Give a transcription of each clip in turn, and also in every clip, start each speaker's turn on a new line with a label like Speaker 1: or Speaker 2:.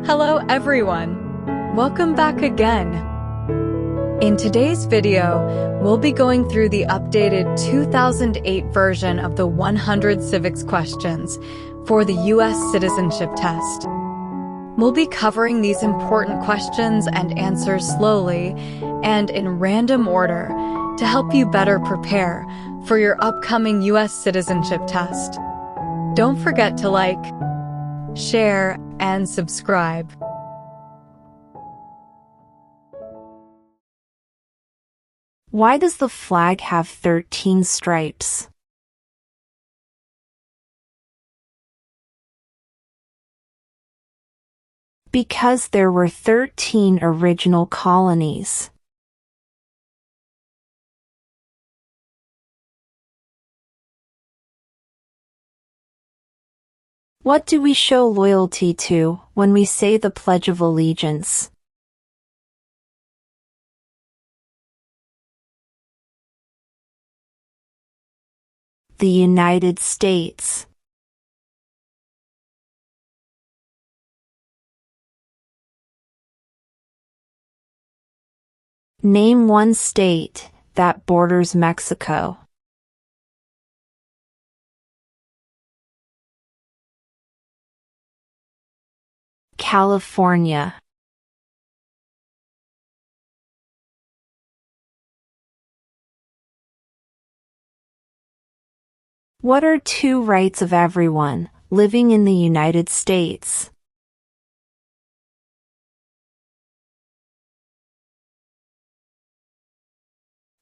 Speaker 1: Hello everyone! Welcome back again! In today's video, we'll be going through the updated 2008 version of the 100 civics questions for the U.S. Citizenship Test. We'll be covering these important questions and answers slowly and in random order to help you better prepare for your upcoming U.S. Citizenship Test. Don't forget to like, share, and subscribe.
Speaker 2: Why does the flag have 13 stripes? Because there were 13 original colonies. What do we show loyalty to when we say the Pledge of Allegiance? The United States. Name one state that borders Mexico. California. What are two rights of everyone living in the United States?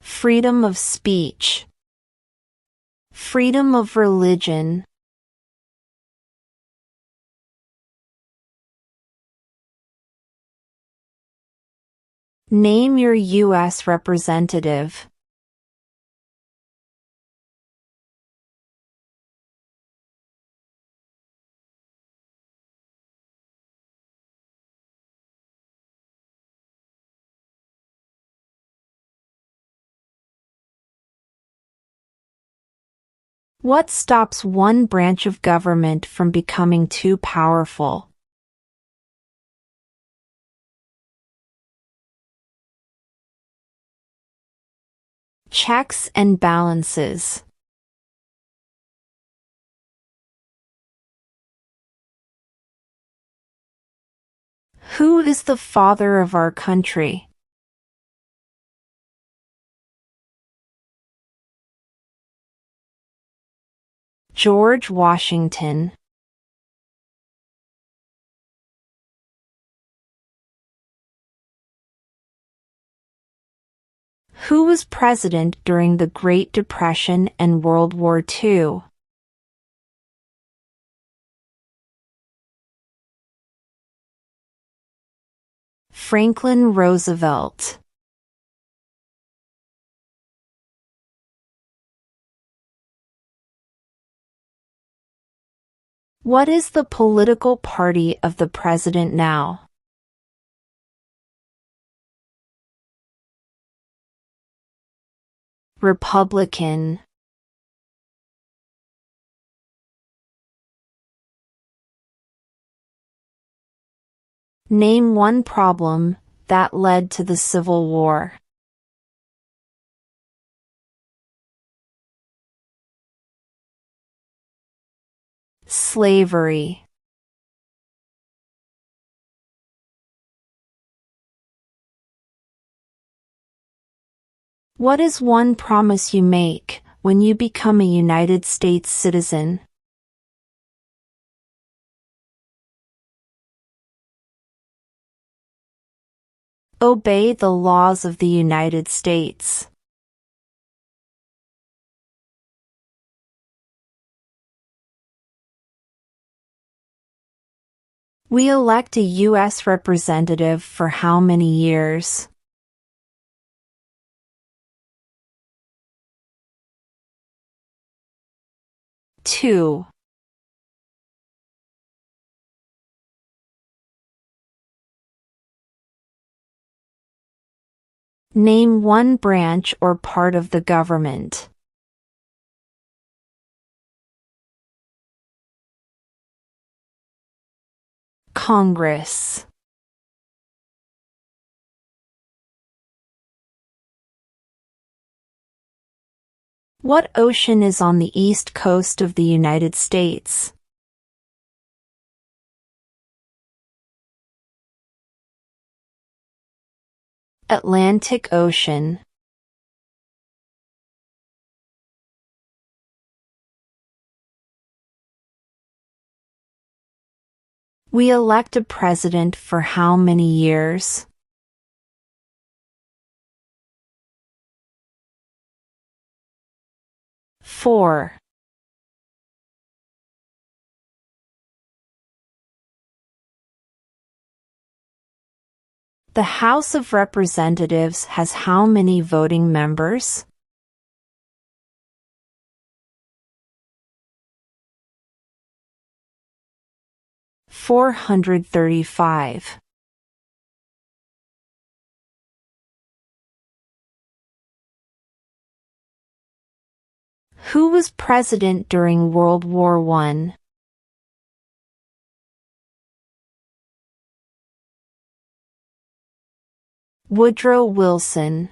Speaker 2: Freedom of speech. Freedom of religion. Name your U.S. representative. What stops one branch of government from becoming too powerful? Checks and balances. Who is the father of our country? George Washington. Who was president during the Great Depression and World War II? Franklin Roosevelt. What is the political party of the president now? Republican. Name one problem that led to the Civil War. Slavery. What is one promise you make when you become a United States citizen? Obey the laws of the United States. We elect a U.S. representative for how many years? 2. Name one branch or part of the government. Congress. What ocean is on the east coast of the United States? Atlantic Ocean. We elect a president for how many years? 4. The House of Representatives has how many voting members? 435. Who was president during World War I? Woodrow Wilson.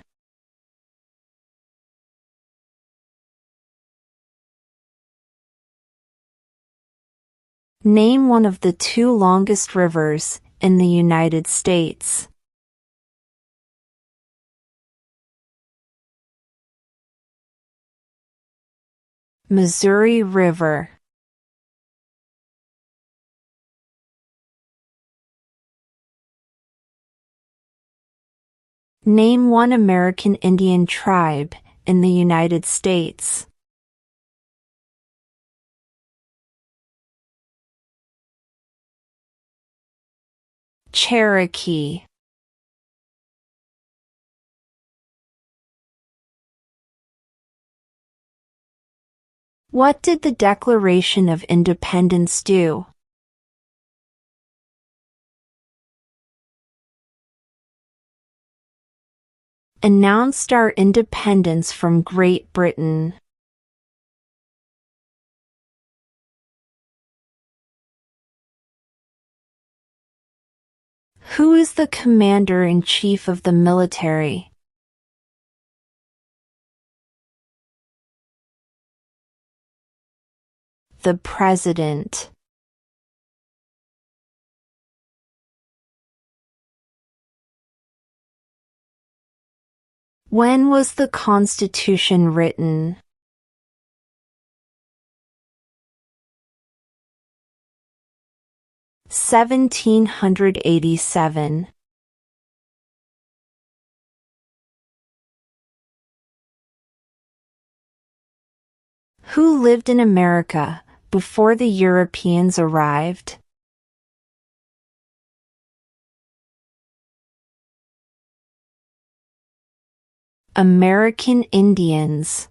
Speaker 2: Name one of the 2 longest rivers in the United States. Missouri River. Name one American Indian tribe in the United States. Cherokee. What did the Declaration of Independence do? Announced our independence from Great Britain. Who is the Commander-in-Chief of the military? The President. When was the Constitution written? (1787). Who lived in America before the Europeans arrived? American Indians.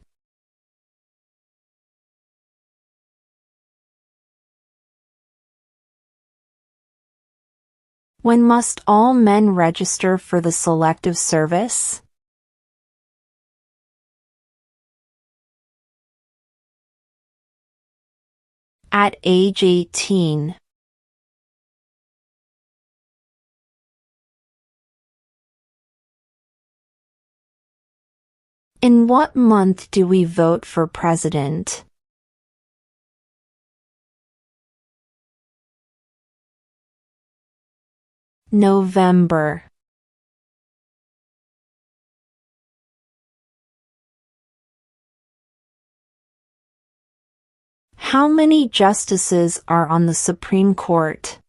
Speaker 2: When must all men register for the Selective Service? At age 18. In what month do we vote for president? November. How many justices are on the Supreme Court?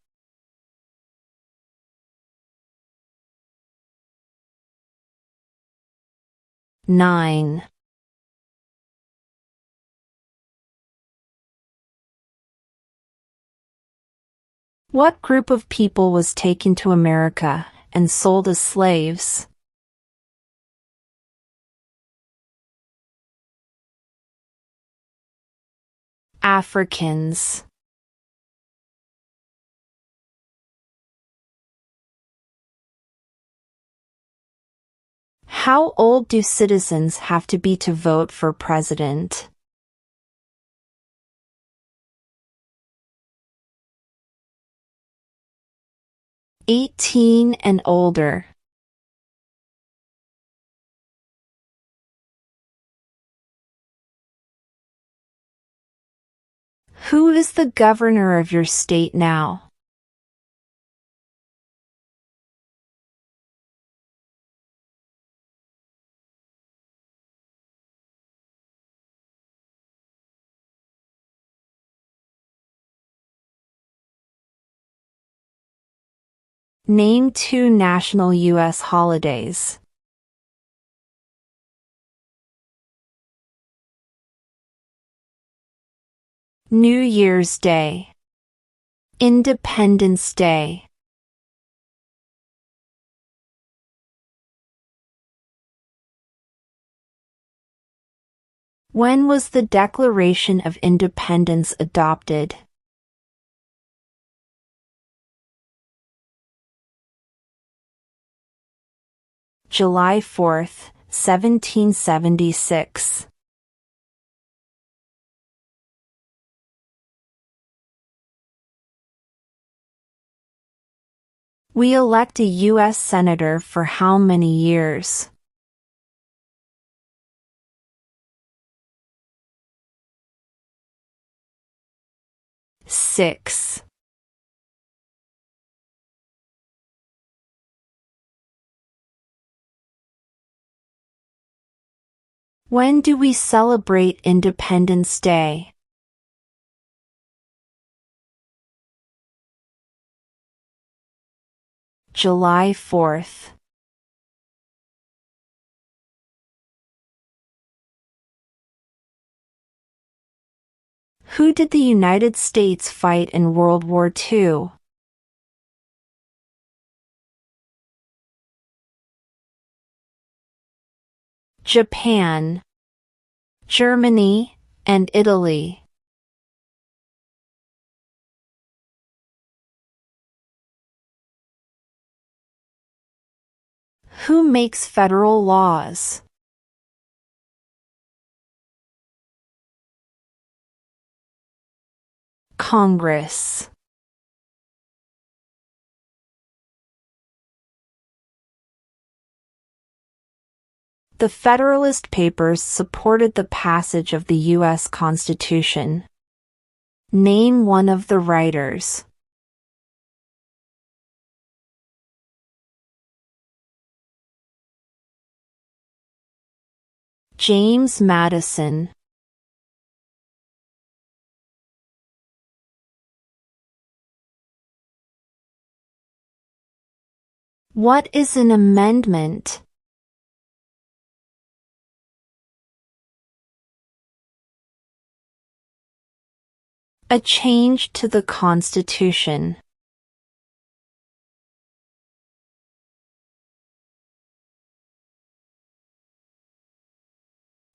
Speaker 2: 9. What group of people was taken to America and sold as slaves? Africans. How old do citizens have to be to vote for president? 18 and older. Who is the governor of your state now? Name 2 national U.S. holidays. New Year's Day. Independence Day. When was the Declaration of Independence adopted? July 4th, 1776. We elect a U.S. Senator for how many years? Six. When do we celebrate Independence Day? July 4th. Who did the United States fight in World War II? Japan, Germany, and Italy. Who makes federal laws? Congress. The Federalist Papers supported the passage of the U.S. Constitution. Name one of the writers. James Madison. What is an amendment? A change to the Constitution.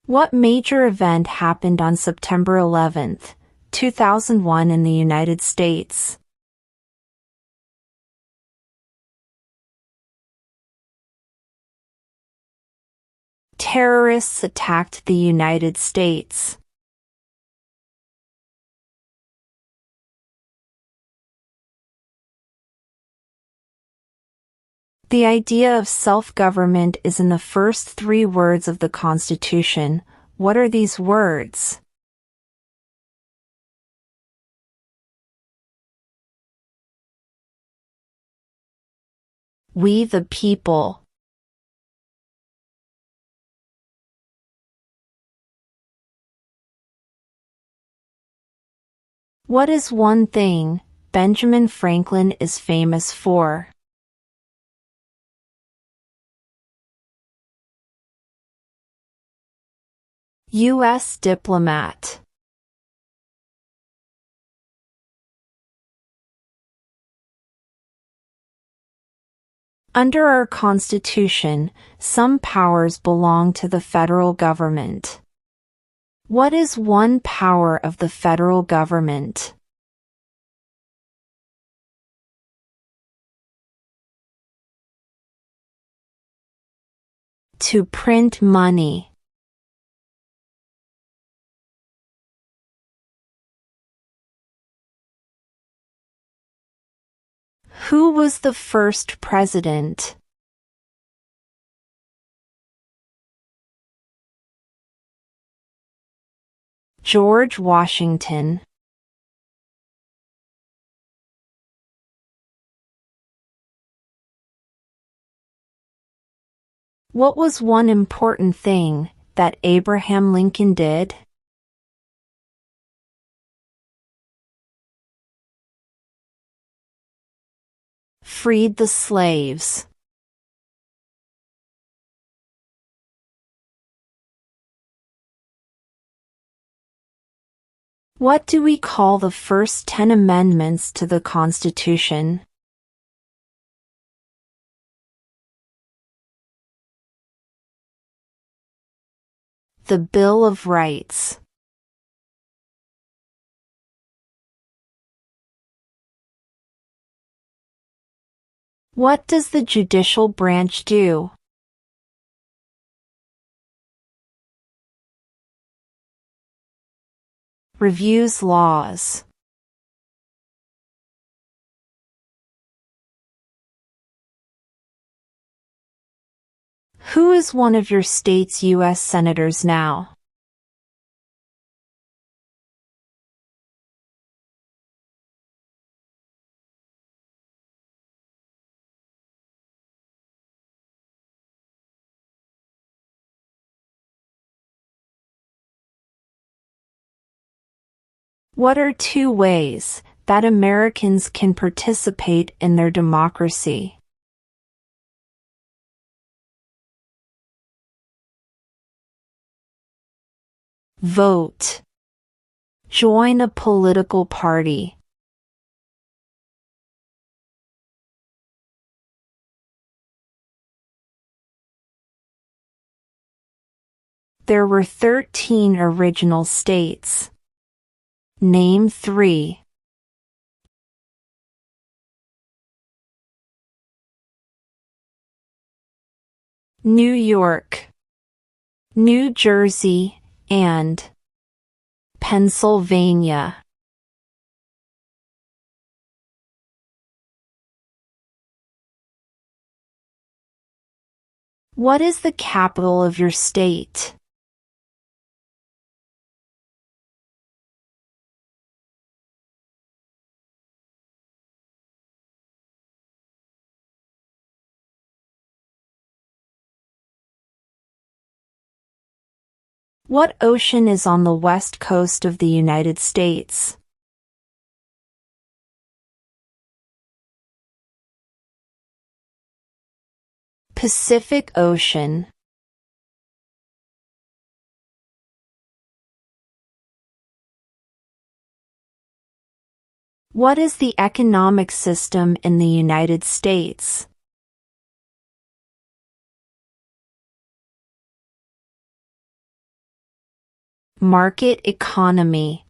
Speaker 2: What major event happened on September 11, 2001 in the United States? Terrorists attacked the United States. The idea of self-government is in the first 3 words of the Constitution. What are these words? We the people. What is one thing Benjamin Franklin is famous for? U.S. diplomat. Under our Constitution, some powers belong to the federal government. What is one power of the federal government? To print money. Who was the first president? George Washington. What was one important thing that Abraham Lincoln did? Freed the slaves. What do we call the first 10 amendments to the Constitution? The Bill of Rights. What does the judicial branch do? Reviews laws. Who is one of your state's U.S. senators now? What are 2 ways that Americans can participate in their democracy? Vote. Join a political party. There were 13 original states. Name 3. New York, New Jersey, and Pennsylvania. What is the capital of your state? What ocean is on the west coast of the United States? Pacific Ocean. What is the economic system in the United States? Market economy.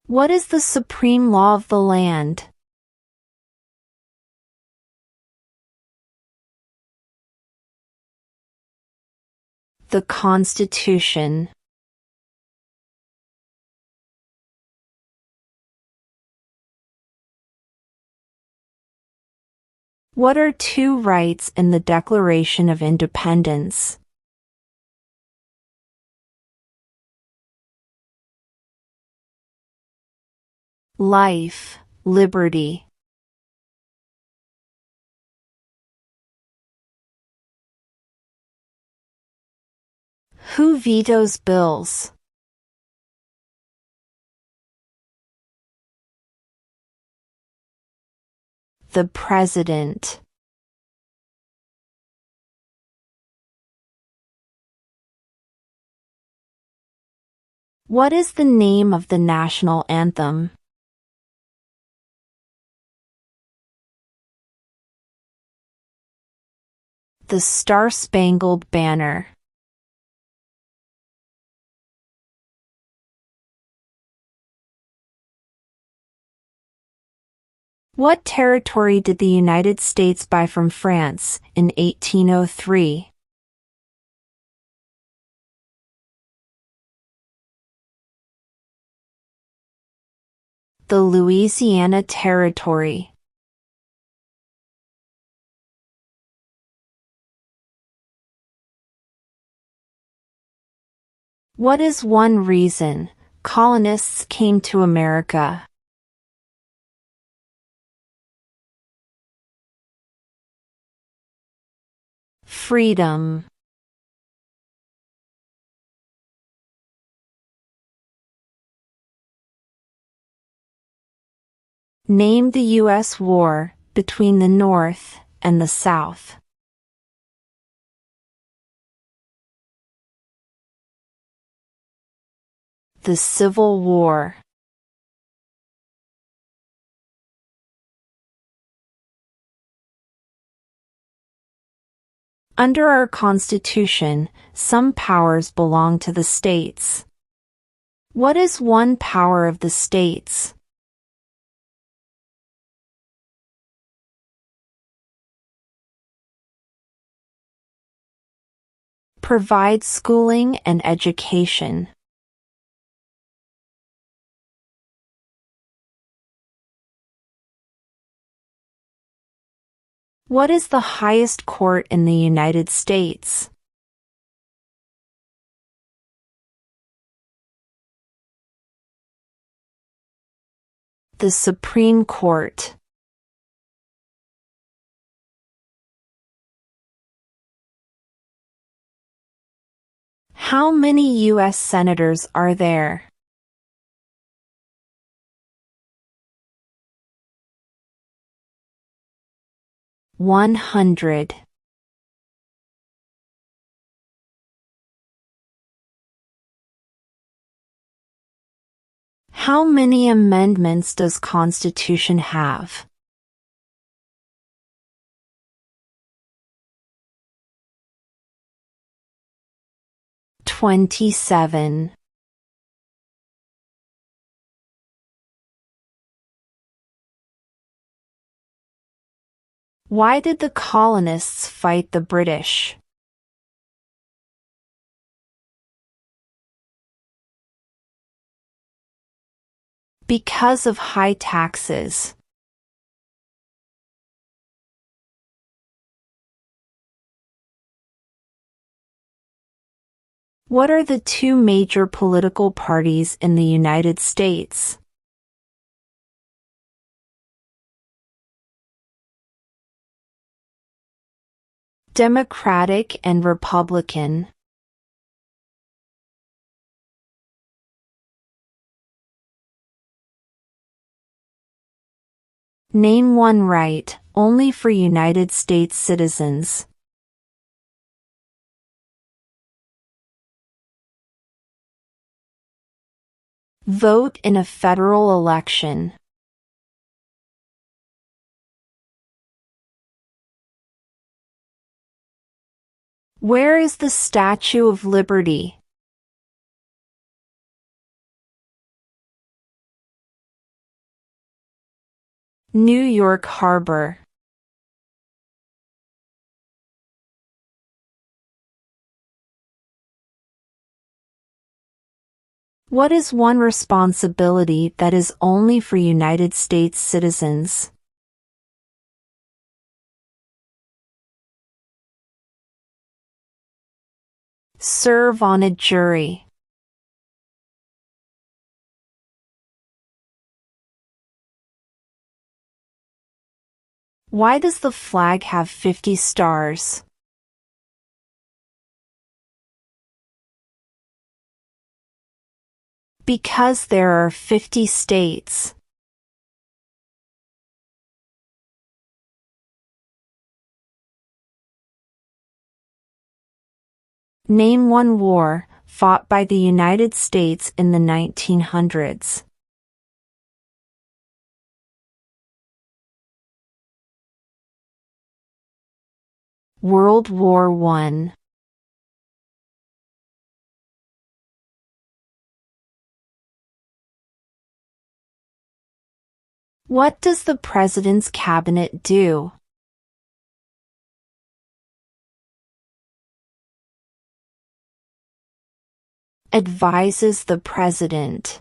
Speaker 2: What is the supreme law of the land? The Constitution. What are 2 rights in the Declaration of Independence? Life, liberty. Who vetoes bills? The President. What is the name of the national anthem? The Star-Spangled Banner. What territory did the United States buy from France in 1803? the Louisiana Territory? What is one reason colonists came to America? Freedom. Name the U.S. war between the North and the South. The Civil War. Under our Constitution, some powers belong to the states. What is one power of the states? Provide schooling and education. What is the highest court in the United States? The Supreme Court. How many U.S. senators are there? $100. How many amendments does Constitution have? 27. Why did the colonists fight the British? Because of high taxes. What are the two major political parties in the United States? Democratic and Republican. Name one right, only for United States citizens. Vote in a federal election. Where is the Statue of Liberty? New York Harbor. What is one responsibility that is only for United States citizens? Serve on a jury. Why does the flag have 50 stars? Because there are 50 states. Name one war fought by the United States in the 1900s. World War I. What does the President's Cabinet do? Advises the President.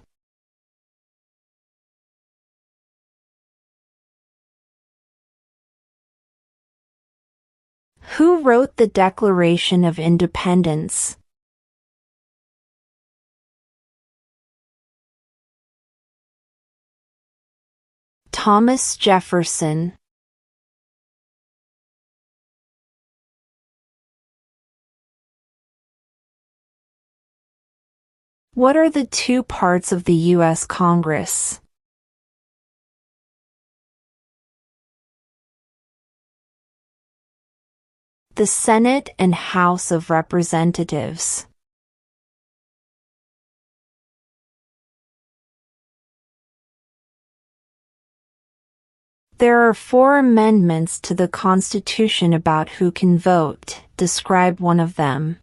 Speaker 2: Who wrote the Declaration of Independence? Thomas Jefferson. What are the two parts of the U.S. Congress? The Senate and House of Representatives. There are 4 amendments to the Constitution about who can vote. Describe one of them.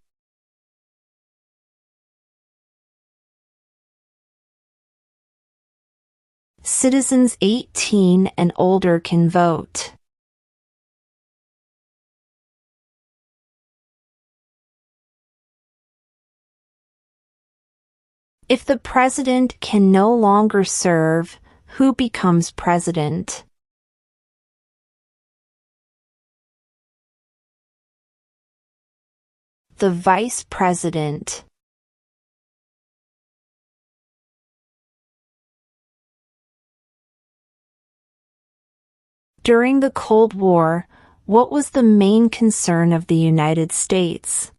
Speaker 2: Citizens 18 and older can vote. If the president can no longer serve, who becomes president? The vice president. During the Cold War, what was the main concern of the United States?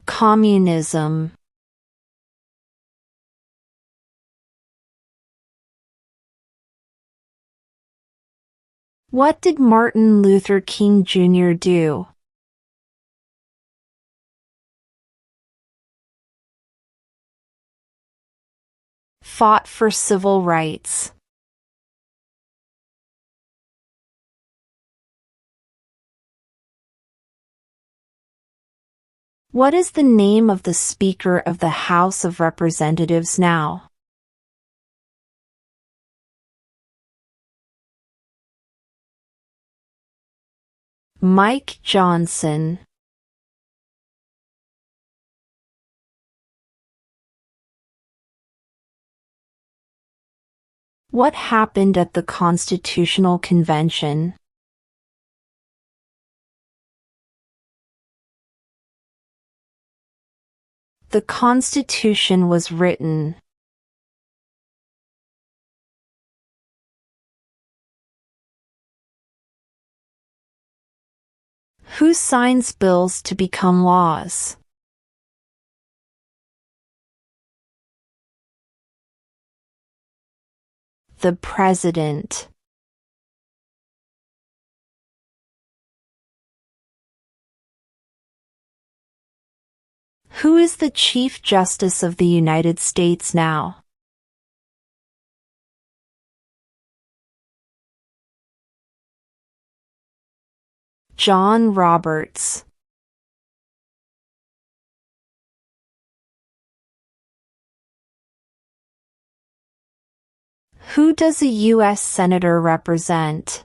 Speaker 2: Communism. What did Martin Luther King Jr. do? Fought for civil rights. What is the name of the Speaker of the House of Representatives now? Mike Johnson. What happened at the Constitutional Convention? The Constitution was written. Who signs bills to become laws? The President. Who is the Chief Justice of the United States now? John Roberts. Who does a U.S. Senator represent?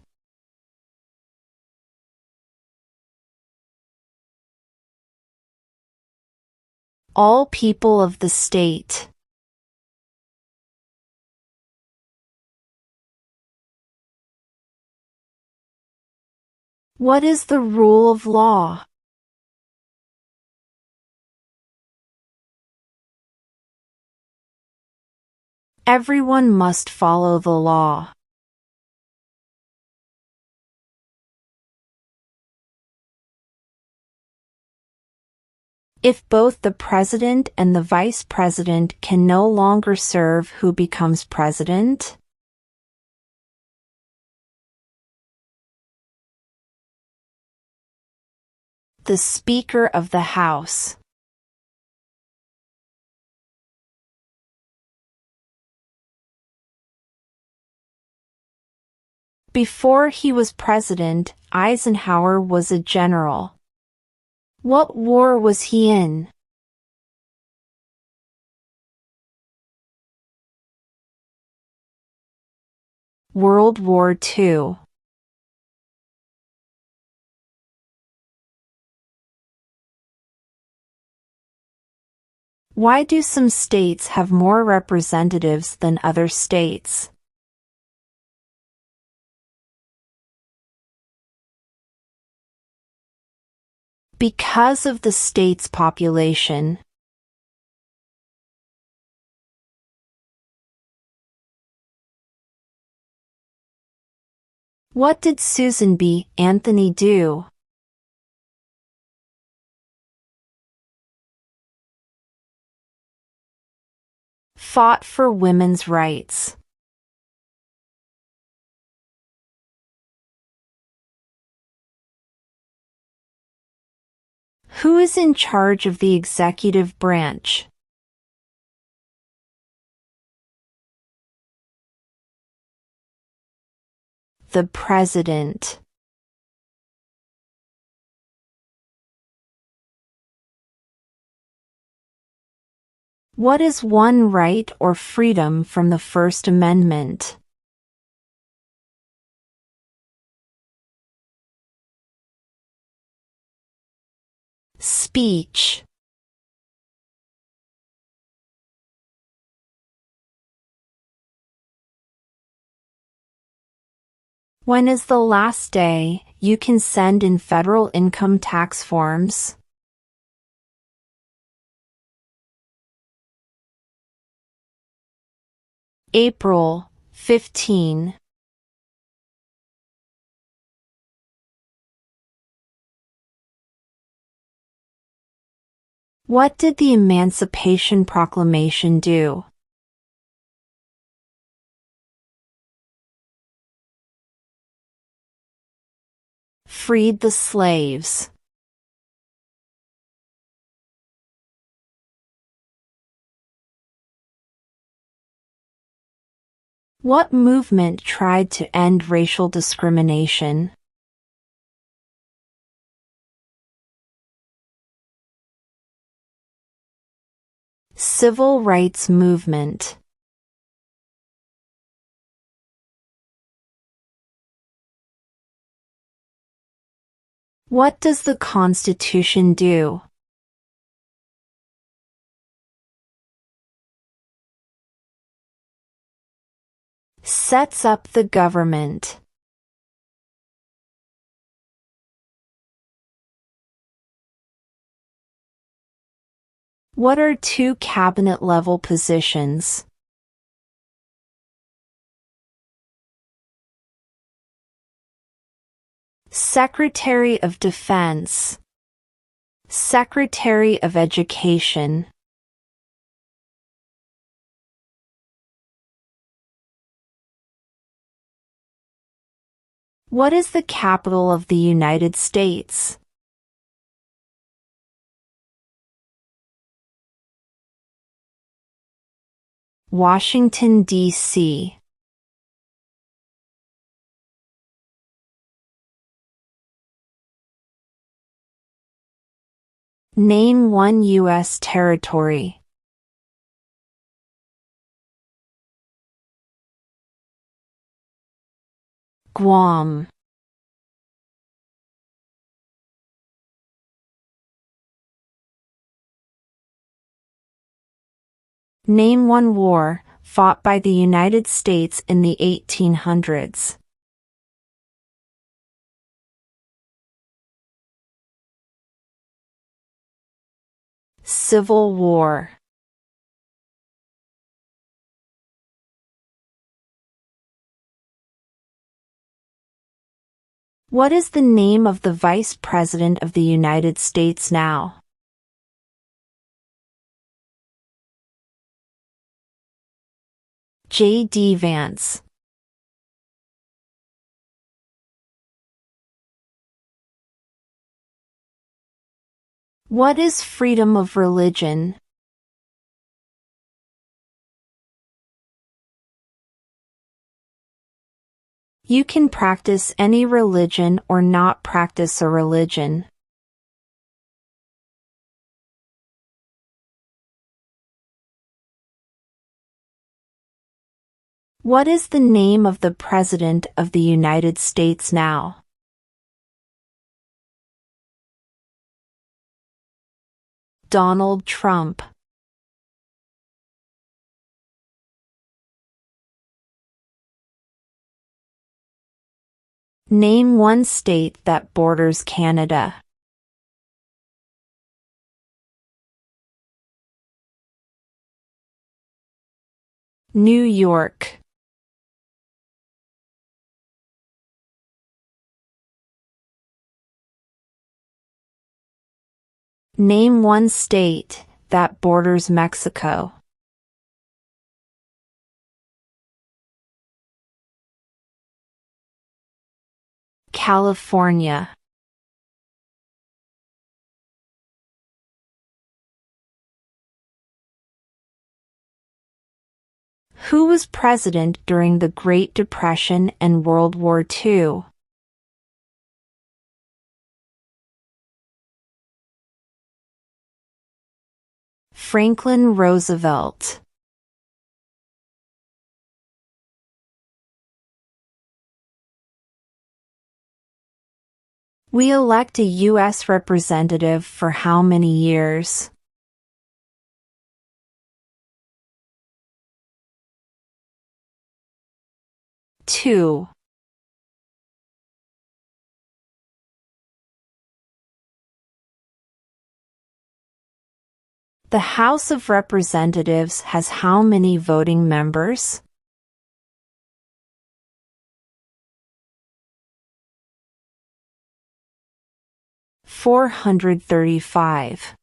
Speaker 2: All people of the state. What is the rule of law? Everyone must follow the law. If both the president and the vice president can no longer serve, who becomes president? The Speaker of the House. Before he was president, Eisenhower was a general. What war was he in? World War II. Why do some states have more representatives than other states? Because of the state's population. What did Susan B. Anthony do? Fought for women's rights. Who is in charge of the executive branch? The President. What is one right or freedom from the First Amendment? Speech. When is the last day you can send in federal income tax forms? April 15. What did the Emancipation Proclamation do? Freed the slaves. What movement tried to end racial discrimination? Civil rights movement. What does the Constitution do? Sets up the government. What are two cabinet-level positions? Secretary of Defense. Secretary of Education. What is the capital of the United States? Washington, D.C. Name one U.S. territory. Guam. Name one war fought by the United States in the 1800s. Civil War. What is the name of the Vice President of the United States now? J.D. Vance. What is freedom of religion? You can practice any religion or not practice a religion. What is the name of the President of the United States now? Donald Trump. Name one state that borders Canada. New York. Name one state that borders Mexico. California. Who was president during the Great Depression and World War II? Franklin Roosevelt. We elect a U.S. representative for how many years? Two. The House of Representatives has how many voting members? 435.